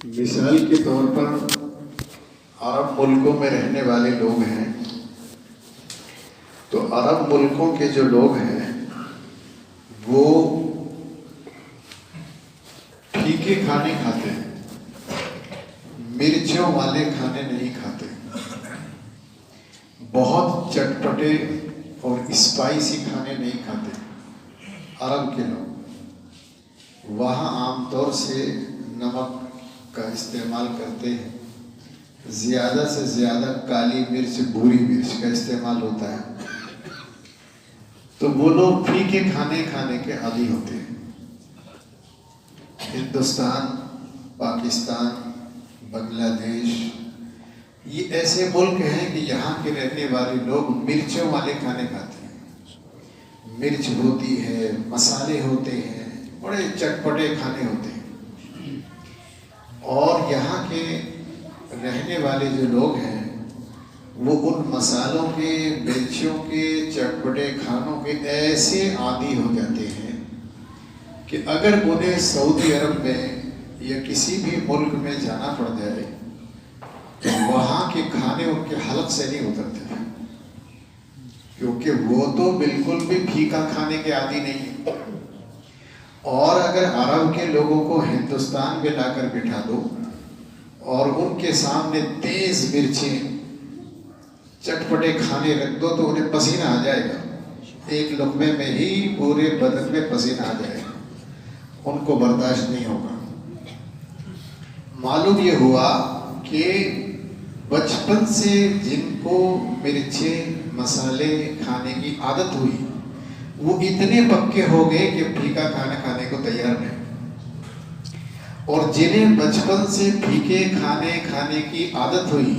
مثال کے طور پر عرب ملکوں میں رہنے والے لوگ ہیں، تو عرب ملکوں کے جو لوگ ہیں وہ پھیکے کھانے کھاتے ہیں، مرچوں والے کھانے نہیں کھاتے، بہت چٹپٹے اور اسپائسی کھانے نہیں کھاتے۔ عرب کے لوگ وہاں عام طور سے نمک کا استعمال کرتے ہیں، زیادہ سے زیادہ کالی مرچ، بھوری مرچ کا استعمال ہوتا ہے، تو وہ لوگ پھیکے کھانے کے عادی ہوتے ہیں۔ ہندوستان، پاکستان، بنگلہ دیش، یہ ایسے ملک ہیں کہ یہاں کے رہنے والے لوگ مرچوں والے کھانے کھاتے ہیں، مرچ ہوتی ہے، مسالے ہوتے ہیں، بڑے چٹپٹے کھانے ہوتے ہیں۔ اور یہاں کے رہنے والے جو لوگ ہیں وہ ان مسالوں کے، مرچوں کے، چٹپٹے کھانوں کے ایسے عادی ہو جاتے ہیں کہ اگر انہیں سعودی عرب میں یا کسی بھی ملک میں جانا پڑ جائے تو وہاں کے کھانے ان کے حلق سے نہیں اترتے، کیونکہ وہ تو بالکل بھی پھیکا کھانے کے عادی نہیں ہیں۔ اور اگر عرب کے لوگوں کو ہندوستان میں لا کر بٹھا دو اور ان کے سامنے تیز مرچیں، چٹپٹے کھانے رکھ دو تو انہیں پسینہ آ جائے گا، ایک لقمے میں ہی پورے بدن میں پسینہ آ جائے گا، ان کو برداشت نہیں ہوگا۔ معلوم یہ ہوا کہ بچپن سے جن کو مرچیں، مسالے کھانے کی عادت ہوئی وہ اتنے پکے ہو گئے کہ پھیکا کھانا کھانے کو تیار نہیں، اور جنہیں بچپن سے پھیکے کھانے کی عادت ہوئی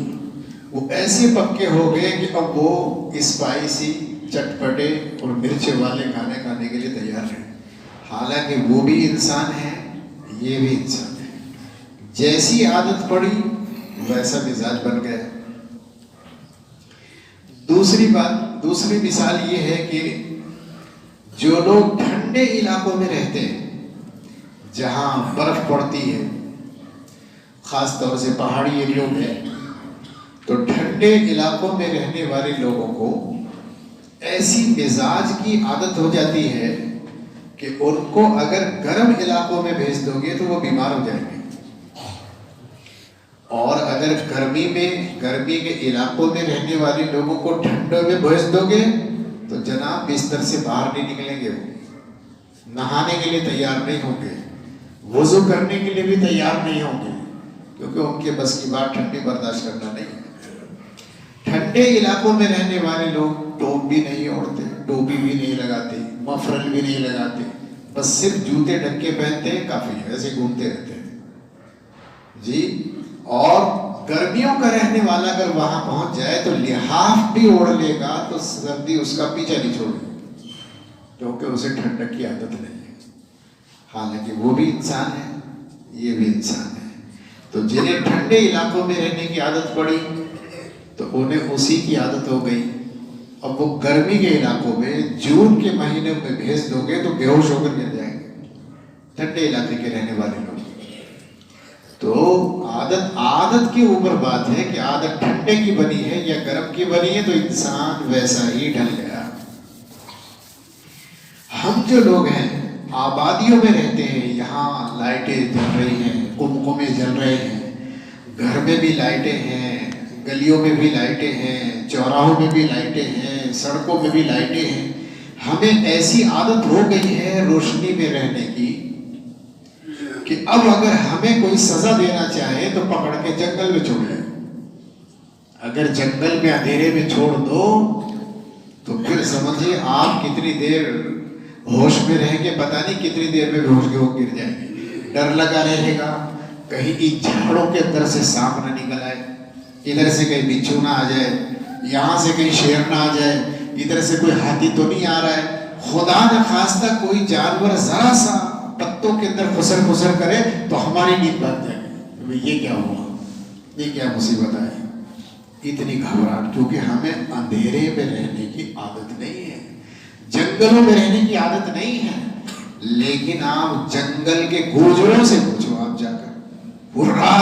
وہ ایسے پکے ہو گئے کہ اب وہ اسپائسی، چٹپٹے اور مرچ والے کھانے کھانے کے لیے تیار ہیں۔ حالانکہ وہ بھی انسان ہیں، یہ بھی انسان ہے، جیسی عادت پڑی ویسا مزاج بن گیا۔ دوسری مثال یہ ہے کہ جو لوگ ٹھنڈے علاقوں میں رہتے ہیں جہاں برف پڑتی ہے، خاص طور سے پہاڑی ایریوں میں، تو ٹھنڈے علاقوں میں رہنے والے لوگوں کو ایسی مزاج کی عادت ہو جاتی ہے کہ ان کو اگر گرم علاقوں میں بھیج دو گے تو وہ بیمار ہو جائیں گے، اور اگر گرمی کے علاقوں میں رہنے والے لوگوں کو ٹھنڈوں میں بھیج دو گے تو جناب بستر سے باہر نہیں نکلیں گے، وہ نہانے کے لیے تیار نہیں ہوں گے، وضو کرنے کے لیے بھی تیار نہیں ہوں گے، کیونکہ ان کے بس کی بات ٹھنڈی برداشت کرنا نہیں ہے۔ ٹھنڈے علاقوں میں رہنے والے لوگ ٹوپ بھی نہیں اوڑھتے، ٹوپی بھی نہیں لگاتے، مفرل بھی نہیں لگاتے، بس صرف جوتے ڈھکے پہنتے ہیں، کافی ہے، ایسے گھومتے رہتے ہیں جی۔ اور گرمیوں کا رہنے والا اگر وہاں پہنچ جائے تو لحاف بھی اوڑھ لے گا تو سردی اس کا پیچھا نہیں چھوڑے گی، کیونکہ اسے ٹھنڈک کی عادت نہیں ہے۔ حالانکہ وہ بھی انسان ہے، یہ بھی انسان ہے۔ تو جنہیں ٹھنڈے علاقوں میں رہنے کی عادت پڑی تو انہیں اسی کی عادت ہو گئی، اب وہ گرمی کے علاقوں میں جون کے مہینے میں بھیج دو گے تو بے ہوش ہو کر گر جائیں گے ٹھنڈے علاقے کے رہنے والے لوگ۔ تو عادت کے اوپر بات ہے کہ عادت ٹھنڈے کی بنی ہے یا گرم کی بنی ہے تو انسان ویسا ہی ڈھل گیا۔ ہم جو لوگ ہیں آبادیوں میں رہتے ہیں، یہاں لائٹیں جل رہی ہیں، قمقمے جل رہے ہیں، گھر میں بھی لائٹیں ہیں، گلیوں میں بھی لائٹیں ہیں، چوراہوں میں بھی لائٹیں ہیں، سڑکوں میں بھی لائٹیں ہیں۔ ہمیں ایسی عادت ہو گئی ہے روشنی میں رہنے کی کہ اب اگر ہمیں کوئی سزا دینا چاہے تو پکڑ کے جنگل میں چھوڑ لیں۔ اگر جنگل میں اندھیرے میں چھوڑ دو تو پھر سمجھیے آپ کتنی دیر ہوش میں رہیں گے، پتہ نہیں کتنی دیر میں ہوش کے ہو گر جائیں گے۔ ڈر لگا رہے گا کہیں ان جھاڑوں کے اندر سے سانپ نہ نکل آئے، ادھر سے کہیں بچھو نہ آ جائے، یہاں سے کہیں شیر نہ آ جائے، ادھر سے کوئی ہاتھی تو نہیں آ رہا ہے، خدا نخواستہ کوئی جانور ذرا سا پتوں کے اندر خسر کرے تو ہماری نیند بھاگ جائے گی، یہ کیا ہوا، یہ کیا مصیبت آئی، اتنی گھبراہٹ، کیونکہ ہمیں اندھیرے میں رہنے کی عادت نہیں ہے، جنگلوں میں رہنے کی عادت نہیں ہے۔ لیکن آپ جنگل کے گوجروں سے پوچھو، آپ جا کر رات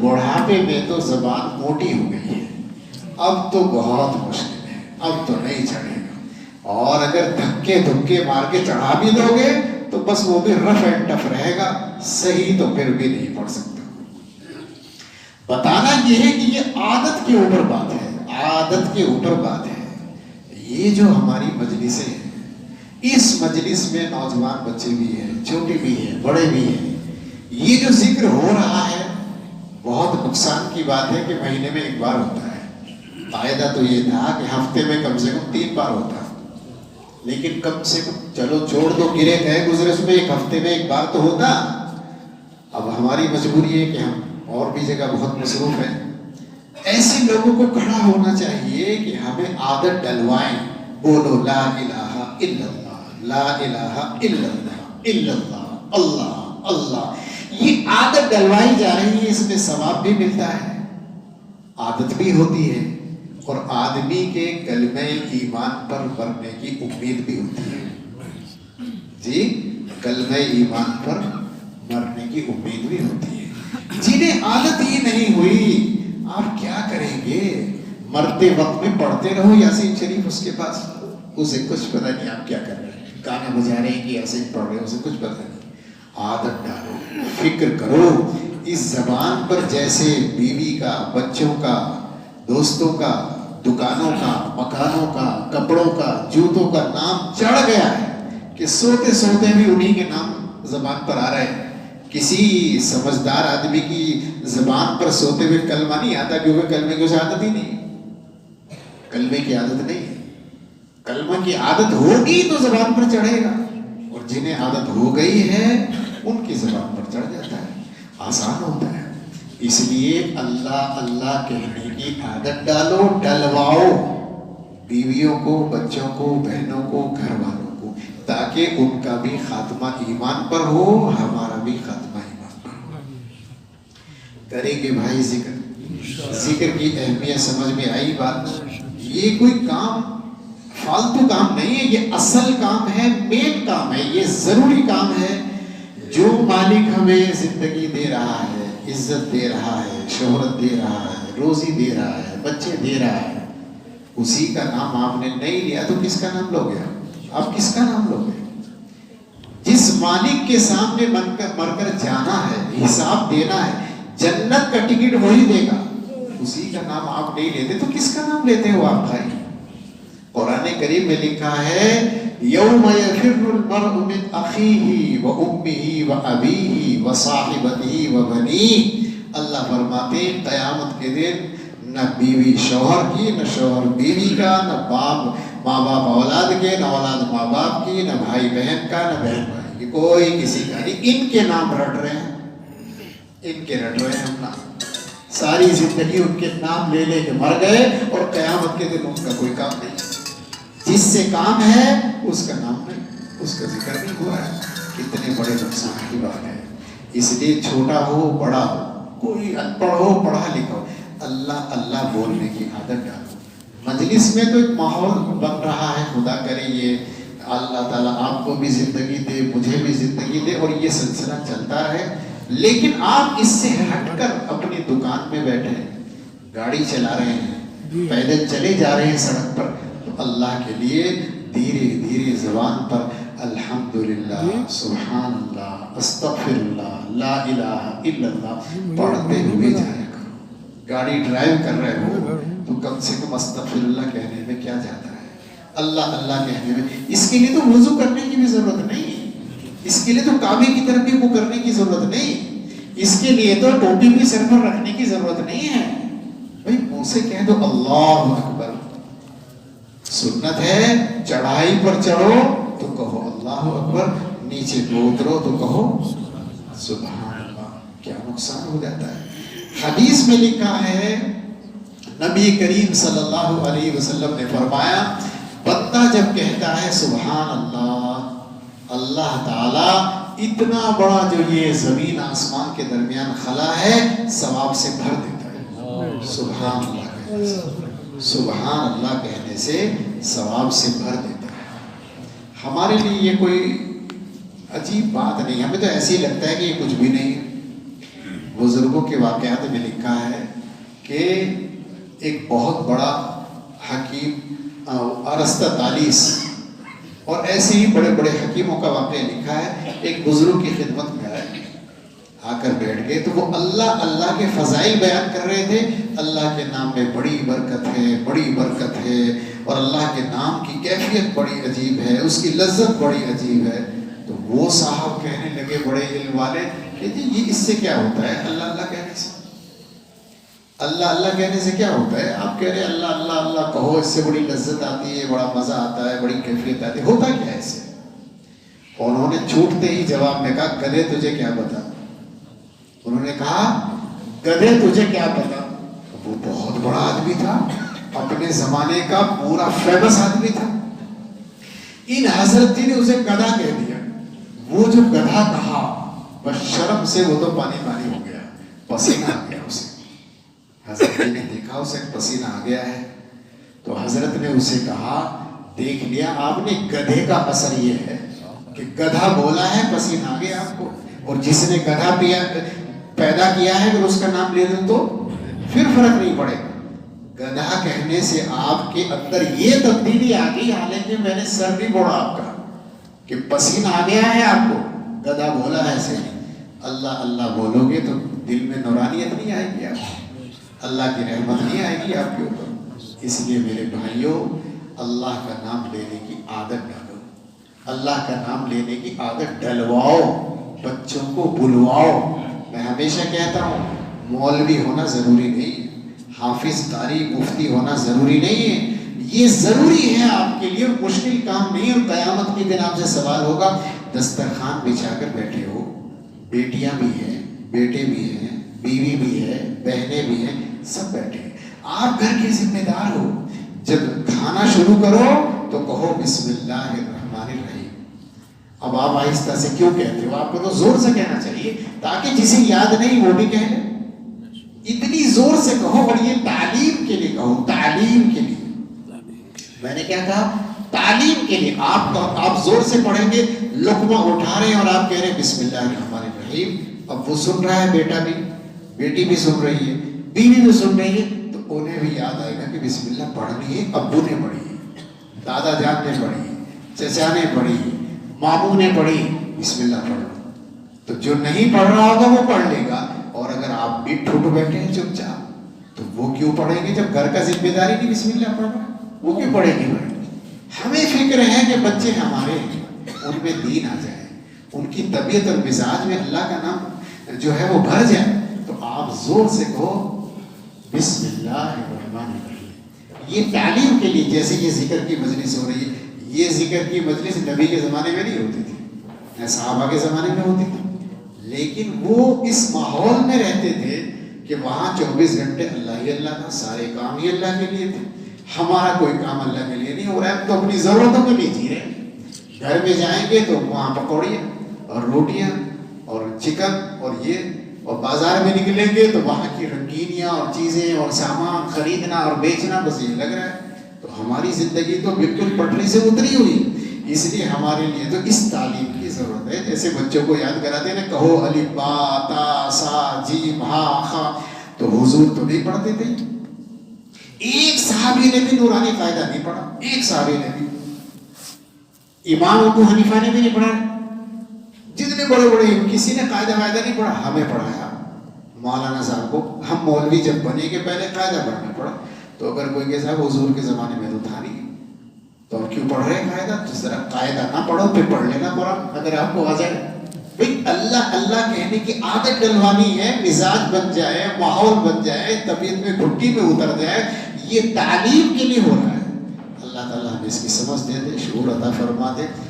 بڑھاپے میں تو زبان موٹی ہو گئی ہے، اب تو بہت مشکل ہے، اب تو نہیں چڑھے گا۔ اور اگر دھکے مار کے چڑھا بھی دو گے تو بس وہ بھی رف اینڈ ٹف رہے گا، صحیح تو پھر بھی نہیں پڑھ سکتا۔ بتانا یہ ہے کہ یہ عادت کے اوپر بات ہے، عادت کے اوپر بات ہے۔ یہ جو ہماری مجلسیں ہیں، اس مجلس میں نوجوان بچے بھی ہیں، چھوٹے بھی ہیں، بڑے بھی ہیں، یہ جو ذکر ہو رہا ہے بہت نقصان کی بات ہے کہ مہینے میں ایک بار ہوتا ہے۔ قاعدہ تو یہ تھا کہ ہفتے میں کم سے کم 3 بار ہوتا، لیکن کم سے کم چلو چھوڑ دو، گرے گئے گزرے اس میں ایک ہفتے میں ایک بار تو ہوتا۔ اب ہماری مجبوری ہے کہ ہم اور بھی جگہ بہت مصروف ہیں۔ ایسے لوگوں کو کھڑا ہونا چاہیے کہ ہمیں عادت ڈلوائیں، بولو لا الہ الا اللہ، لا الہ الا اللہ، الا اللہ، اللہ اللہ، یہ عادت ڈلوائی جا رہی ہے، اس میں ثواب بھی ملتا ہے، عادت بھی ہوتی ہے، اور آدمی کے کلمہ ایمان پر مرنے کی امید بھی ہوتی ہے۔ جی، کلمہ ایمان پر مرنے کی امید بھی ہوتی ہے۔ جنہیں عادت ہی نہیں ہوئی، آپ کیا کریں گے؟ مرتے وقت میں پڑھتے رہو یاسین شریف اس کے پاس، اسے کچھ پتہ نہیں آپ کیا کر رہے ہیں، گانا بجا رہے ہیں کہ یاسین پڑھ رہے ہیں، اسے کچھ پتہ نہیں۔ عادت ڈالو، فکر کرو، اس زبان پر جیسے بیوی کا، بچوں کا، دوستوں کا، دکانوں کا، مکانوں کا، کپڑوں کا، جوتوں کا نام چڑھ گیا ہے کہ سوتے سوتے بھی انہی کے نام زبان پر آ رہے ہیں۔ کسی سمجھدار آدمی کی زبان پر سوتے ہوئے کلمہ نہیں آتا، کیونکہ کلمے کی عادت ہی نہیں، کلمے کی عادت نہیں ہے۔ کلمہ کی عادت ہوگی تو زبان پر چڑھے گا، اور جنہیں عادت ہو گئی ہے ان کی زبان پر چڑھ جاتا ہے، آسان ہوتا ہے۔ اس لیے اللہ اللہ کہنے کی عادت ڈالو، ڈلواؤ بیویوں کو، بچوں کو، بہنوں کو، گھر والوں کو، تاکہ ان کا بھی خاتمہ ایمان پر ہو، ہمارا بھی خاتمہ ایمان پر ہو۔ کریں گے بھائی ذکر کی اہمیت سمجھ میں آئی بات؟ یہ کوئی کام فالتو کام نہیں ہے، یہ اصل کام ہے، مین کام ہے، یہ ضروری کام ہے۔ جو مالک ہمیں زندگی دے رہا ہے، عزت دے رہا ہے، شہرت دے رہا ہے، روزی دے رہا ہے، بچے دے رہا ہے، اسی کا نام آپ نے نہیں لیا تو کس کا نام لو گے؟ آپ کس کا نام لو گے؟ جس مالک کے سامنے مر کر جانا ہے، حساب دینا ہے، جنت کا ٹکٹ وہی دے گا، اسی کا نام آپ نہیں لیتے تو کس کا نام لیتے ہو آپ بھائی؟ قرآن کریم میں لکھا ہے یوم یفر المرء من اخیہ و امہ و ابیہ و صاحبتہ و بنیہ، اللہ فرماتے ہیں قیامت کے دن نہ بیوی شوہر کی، نہ شوہر بیوی کا، نہ ماں باپ اولاد کے، نہ اولاد ماں باپ کی، نہ بھائی بہن کا، نہ بہن بھائی کی، کوئی کسی کا نہیں۔ ان کے نام رٹ رہے ہیں، ان کے رٹ رہے ہیں ہم نام، ساری زندگی ان کے نام لے لے کے مر گئے، اور قیامت کے دن ان کا کوئی کام نہیں۔ جس سے کام ہے اس کا نام نہیں، اس کا ذکر نہیں ہوا ہے، کتنے بڑے نقصان کی بات ہے۔ اس لیے چھوٹا ہو بڑا ہو، کوئی ان پڑھ ہو پڑھا لکھا ہو، اللہ اللہ بولنے کی عادت ڈالو۔ مجلس میں تو ایک ماحول بن رہا ہے، خدا کرے یہ اللہ تعالیٰ آپ کو بھی زندگی دے، مجھے بھی زندگی دے، اور یہ سلسلہ چلتا رہے۔ لیکن آپ اس سے ہٹ کر اپنی دکان میں بیٹھے، گاڑی چلا رہے ہیں، پیدل چلے جا رہے ہیں سڑک پر، تو اللہ کے لیے دھیرے دھیرے زبان پر الحمدللہ، سبحان اللہ، استغفر اللہ، لا الہ الا اللہ پڑھتے ہوئے جایا کرو۔ گاڑی ڈرائیو کر رہے ہو تو کم سے کم استغفر اللہ کہنے میں کیا جاتا ہے، اللہ اللہ کہنے میں۔ اس کے لیے تو وضو کرنے کی بھی ضرورت نہیں، اس کے لیے تو کعبے کی طرف بھی وہ کرنے کی ضرورت نہیں، اس کے لیے تو ٹوپی بھی سر پر رکھنے کی ضرورت نہیں ہے، بھائی منہ سے کہہ دو اللہ اکبر۔ سنت ہے چڑھائی پر چڑھو تو کہو اللہ اکبر، نیچے کو اترو تو کہو سبحان اللہ، کیا نقصان ہو جاتا ہے۔ حدیث میں لکھا ہے نبی کریم صلی اللہ علیہ وسلم نے فرمایا بندہ جب کہتا ہے سبحان اللہ، اللہ تعالیٰ اتنا بڑا جو یہ زمین آسمان کے درمیان خلا ہے ثواب سے بھر دیتا ہے۔ سبحان اللہ کہنے سے، سبحان اللہ کہنے سے ثواب سے بھر دیتا ہے۔ ہمارے لیے یہ کوئی عجیب بات نہیں, ہمیں تو ایسے ہی لگتا ہے کہ یہ کچھ بھی نہیں ہے. بزرگوں کے واقعات میں لکھا ہے کہ ایک بہت بڑا حکیم ارسطاطالیس اور ایسے ہی بڑے بڑے حکیموں کا واقعہ لکھا ہے, ایک بزرگ کی خدمت میں آئے, آ کر بیٹھ گئے تو وہ اللہ کے فضائل بیان کر رہے تھے. اللہ کے نام میں بڑی برکت ہے, بڑی برکت ہے, اور اللہ کے نام کی کیفیت بڑی عجیب ہے, اس کی لذت بڑی عجیب ہے. تو وہ صاحب کہنے لگے بڑے علم والے کہ جی یہ اس سے کیا ہوتا ہے, اللہ اللہ کہنے سے, اللہ اللہ کہنے سے کیا ہوتا ہے؟ آپ کہہ رہے اللہ اللہ اللہ کہو, اس سے بڑی لذت آتی ہے, بڑا مزہ آتا ہے, بڑی کیفیت آتی ہے, ہوتا کیا ہے اس سے؟ انہوں نے چھوٹتے ہی جواب میں کہا گدھے تجھے کیا پتا. انہوں نے کہا گدھے تجھے کیا پتا. وہ بہت بڑا آدمی تھا, اپنے زمانے کا پورا فیمس آدمی تھا. ان حضرت جی نے اسے گدھا کہہ دیا. وہ جو گدھا کہا بس شرم سے وہ تو پانی پانی ہو گیا, پسینہ آ گیا اسے. حضرت جی نے دیکھا اسے پسینہ آ گیا ہے تو حضرت نے اسے کہا دیکھ لیا آپ نے, گدھے کا اثر یہ ہے کہ گدھا بولا ہے پسینہ آ گیا آپ کو, اور جس نے گدھا پیدا کیا ہے اگر اس کا نام لے دوں تو پھر فرق نہیں پڑے گا. گدھا کہنے سے آپ کے اندر یہ تبدیلی آ گئی, حالانکہ میں نے سر بھی بوڑا آپ کا کہ پسینہ آ گیا ہے آپ کو, گدھا بولا ہے ایسے نہیں. اللہ اللہ بولو گے تو دل میں نورانیت نہیں آئے گی, آپ اللہ کی رحمت نہیں آئے گی آپ کے اوپر. اس لیے میرے بھائیوں اللہ کا نام لینے کی عادت ڈالو, اللہ کا نام لینے کی عادت ڈلواؤ, بچوں کو بلواؤ. میں ہمیشہ کہتا ہوں مولوی ہونا ضروری نہیں, حافظ قاری مفتی ہونا ضروری نہیں ہے, یہ ضروری ہے آپ کے لیے, مشکل کام نہیں. اور قیامت کے دن آپ سے سوال ہوگا, دسترخوان بچھا کر بیٹھے ہو, بیٹیاں بھی ہیں, بیٹے بھی ہیں, بیوی بھی ہے, بہنیں بھی ہیں, سب بیٹھے ہیں, آپ گھر کے ذمہ دار ہو. جب کھانا شروع کرو تو کہو بسم اللہ الرحمن الرحیم. اب آپ آہستہ سے کیوں کہتے ہو؟ آپ کو تو زور سے کہنا چاہیے تاکہ جسے یاد نہیں وہ بھی کہہ لے. اتنی زور سے کہو, اور یہ تعلیم کے لیے کہو, تعلیم کے لیے. میں نے کیا کہا؟ تعلیم کے لیے. آپ زور سے پڑھیں گے, لقمہ اٹھا رہے ہیں اور آپ کہہ رہے ہیں بسم اللہ الرحمن الرحیم. اب وہ سن رہا ہے, بیٹا بھی, بیٹی بھی سن رہی ہے, بیوی بھی سن رہی ہے, تو انہیں بھی یاد آئے گا کہ بسم اللہ پڑھنی ہے. ابو نے پڑھی ہے, دادا جان نے پڑھی ہے, چچا نے پڑھی ہے, ماموں نے پڑھی, بسم اللہ پڑھو. تو جو نہیں پڑھ رہا ہوگا وہ پڑھ لے گا, اور اگر آپ بھی ٹھوٹ بیٹھے ہیں چپ چاپ تو وہ کیوں پڑھیں گے؟ جب گھر کا ذمہ داری نہیں بسم اللہ پڑھ رہا, وہ کیوں پڑھے گی بھائی؟ ہمیں فکر ہے کہ بچے ہمارے ان میں دین آ جائے, ان کی طبیعت اور مزاج میں اللہ کا نام جو ہے وہ بھر جائے. تو آپ زور سے کہو بسم اللہ الرحمن الرحیم. یہ تعلیم کے لیے. جیسے یہ ذکر کی مجلس ہو رہی ہے, یہ ذکر کی مجلس نبی کے زمانے میں نہیں ہوتی تھی, صحابہ کے زمانے میں ہوتی تھی, لیکن وہ اس ماحول میں رہتے تھے کہ وہاں 24 گھنٹے اللہ ہی اللہ تھا, سارے کام ہی اللہ کے لیے تھے. ہمارا کوئی کام اللہ کے لیے نہیں ہو رہا ہے, ہم تو اپنی ضرورتوں کے لیے جی رہے ہیں. گھر میں جائیں گے تو وہاں پکوڑیاں اور روٹیاں اور چکن اور یہ, اور بازار میں نکلیں گے تو وہاں کی رنگینیاں اور چیزیں اور سامان خریدنا اور بیچنا, بس یہ لگ رہا ہے. تو ہماری زندگی تو بالکل پٹری سے اتری ہوئی. اس لیے ہمارے لیے تو اس تعلیم کی ضرورت ہے. جیسے بچوں کو یاد کراتے ہیں نا, کہو الف با تا سا جیم ہا خا, تو حضور تو نہیں پڑھتے تھے. ایک صحابی نے بھی نورانی قاعدہ نہیں پڑھا, ایک صحابی نے بھی. امام ابو حنیفہ نے بھی نہیں پڑھا, جتنے بڑے بڑے کسی نے قاعدہ نہیں پڑھا. ہمیں پڑھایا مولانا صاحب کو. ہم مولوی جب بنے کے پہلے قاعدہ پڑھنا پڑا. تو اگر کوئی کہ صاحب حضور کے زمانے میں تو تھا نہیں, تو اب کیوں پڑھ رہے ہیں قاعدہ؟ جس طرح قاعدہ نہ پڑھو پھر پڑھ لینا قرآن اگر آپ کو آ جائے. بھئی اللہ اللہ کہنے کی عادت ڈلوانی ہے, مزاج بن جائے, ماحول بن جائے, طبیعت میں گھٹی میں اتر جائے. یہ تعلیم کے لیے ہو رہا ہے. اللہ تعالیٰ ہمیں اس کی سمجھ دے دے, شعور عطا فرما دے.